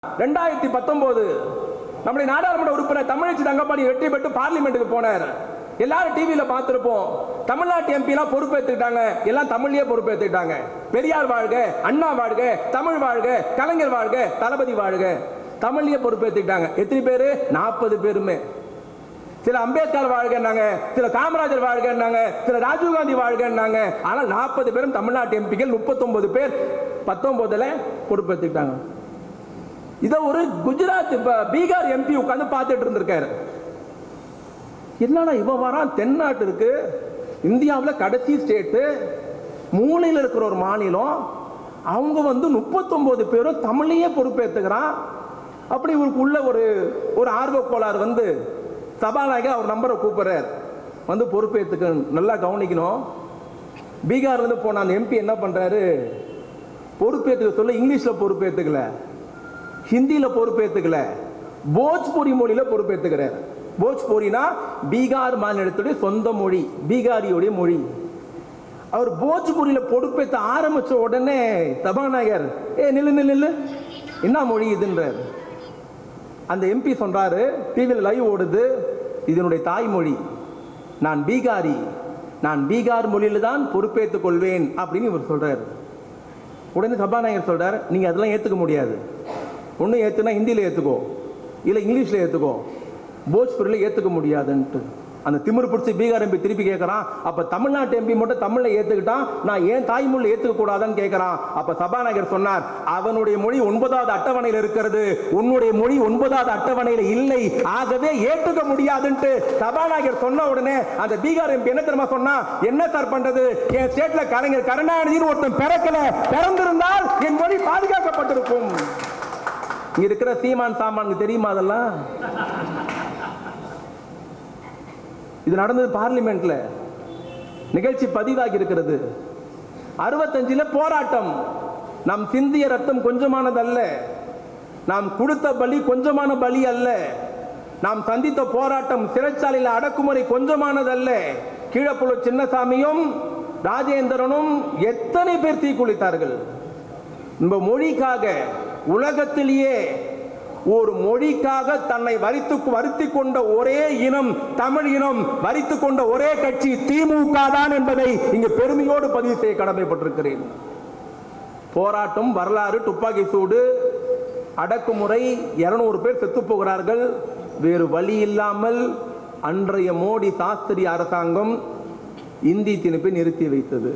2019 நம்முடைய நாடாளுமன்ற உறுப்பினர் தமிழச்சி தங்கப்பாடி வெற்றி பெற்று பார்லிமெண்ட்டுக்கு போனார். எல்லாரும் டிவியில பார்த்திருப்போம். தமிழ்நாட்டு எம்பி எல்லாம் பொறுப்பேற்றுக்கிட்டாங்க. எல்லாம் தமிழ்லயே பொறுப்பேற்றுக்கிட்டாங்க. பெரியார் வாழ்க, அண்ணா வாழ்க, தமிழ் வாழ்க, கலைஞர் வாழ்க, தளபதி வாழ்க, தமிழ்லயே பொறுப்பேற்றுக்கிட்டாங்க. எத்தனை பேரு? 40 பேருமே. சில அம்பேத்கர் வாழ்கன்னாங்க, சில காமராஜர் வாழ்கன்னாங்க, சில ராஜீவ்காந்தி வாழ்கன்னாங்க. ஆனால் 40 பேரும் தமிழ்நாட்டு எம்பிக்கள், 39 பேர் 19ல பொறுப்பேற்றுக்கிட்டாங்க. இதை ஒரு குஜராத் பீகார் எம்பி உட்கார்ந்து பார்த்துட்டு இருந்திருக்காரு. என்னன்னா இவன் வரான், தென்னாட்டு இருக்கு, இந்தியாவில் கடைசி ஸ்டேட்டு, மூலையில் இருக்கிற ஒரு மாநிலம், அவங்க 39 பேரும் தமிழையே பொறுப்பேற்றுக்கிறான். அப்படி இவருக்கு உள்ள ஒரு ஆர்வ கோளாறு சபாநாயகர் அவர் நம்பரை கூப்பிடுறார், பொறுப்பேற்றுக்க. நல்லா கவனிக்கணும். பீகார்ல இருந்து போன அந்த எம்பி என்ன பண்றாரு, பொறுப்பேற்றுக்க சொல்ல இங்கிலீஷ்ல பொறுப்பேற்றுக்கல, ஹிந்தியில பொறுப்பேற்றுக்கல, போஜ்பூரி மொழியில பொறுப்பேற்றுக்கிறார். போஜ்பூரினா பீகார் மாநிலத்துடைய சொந்த மொழி, பீகாரியோடைய மொழி. அவர் போஜ்பூரியில பொறுப்பேற்ற ஆரம்பிச்ச உடனே சபாநாயகர் நில்லு நில்லு, என்ன மொழி இதுன்றார். அந்த எம்பி சொல்றாரு, டிவியில் லைவ் ஓடுது, இதனுடைய தாய்மொழி, நான் பீகாரி, நான் பீகார் மொழியில தான் பொறுப்பேற்றுக் கொள்வேன் அப்படின்னு இவர் சொல்றாரு. உடனே சபாநாயகர் சொல்றாரு, நீங்க அதெல்லாம் ஏத்துக்க முடியாது. ஒன்னும் ஏத்துனா ஹிந்தியில ஏத்துக்கோ, இல்ல இங்கிலீஷ்ல ஏத்துக்கோ, போஜ்பூரில் ஏத்துக்க முடியாதுன்ட்டு அந்த திமிரு பிடிச்சி பீகார் எம்பி திருப்பி கேட்கறான். அப்ப தமிழ்நாட்டு எம்பி மட்டும் தமிழ்ல ஏத்துக்கிட்டான், நான் ஏன் தாய்மொழியில் ஏத்துக்க கூடாதுன்னு கேட்கறான். அப்ப சபாநாயகர் சொன்னார், அவனுடைய மொழி 9வது அட்டவணையில் இருக்கிறது, உன்னுடைய மொழி 9வது அட்டவணையில் இல்லை, ஆகவே ஏற்றுக்க முடியாதுன்ட்டு சபாநாயகர் சொன்ன உடனே அந்த பீகார் எம்பி என்ன தெரியுமா சொன்னா, என்ன சார் பண்றது, என் ஸ்டேட்ல கலைஞர் கருணாநிதினு ஒருத்தன் பிறக்கல, பிறந்திருந்தால் என் மொழி பாதுகாக்கப்பட்டிருக்கும். இங்க இருக்கிற சீமான் சாமான் தெரியுமா அதெல்லாம்? இது நடந்தது பார்லிமெண்ட்ல, நிகழ்ச்சி பதிவாகி இருக்கிறது. 65ல போராட்டம். நாம் சிந்திய ரத்தம் கொஞ்சமானதல்ல, நாம் கொடுத்த பலி கொஞ்சமான பலி அல்ல, நாம் சந்தித்த போராட்டம் சிறைச்சாலையில் அடக்குமுறை கொஞ்சமானதல்ல. கீழப்புல சின்னசாமியும் ராஜேந்திரனும் எத்தனை பேர் தீக்குளித்தார்கள். இந்த மொழிக்காக, உலகத்திலேயே ஒரு மொழிக்காக தன்னை வருத்தி கொண்ட ஒரே இனம் தமிழ் இனம், வருத்தி கொண்ட ஒரே கட்சி திமுக தான் என்பதை இங்கு பெருமையோடு பதிவு செய்ய கடமைப்பட்டிருக்கிறேன். போராட்டம், வரலாறு, துப்பாக்கி சூடு, அடக்குமுறை, 200 பேர் செத்து போகிறார்கள். வேறு வழி இல்லாமல் அன்றைய மோடி சாஸ்திரி அரசாங்கம் இந்தி திணிப்பை நிறுத்தி வைத்தது.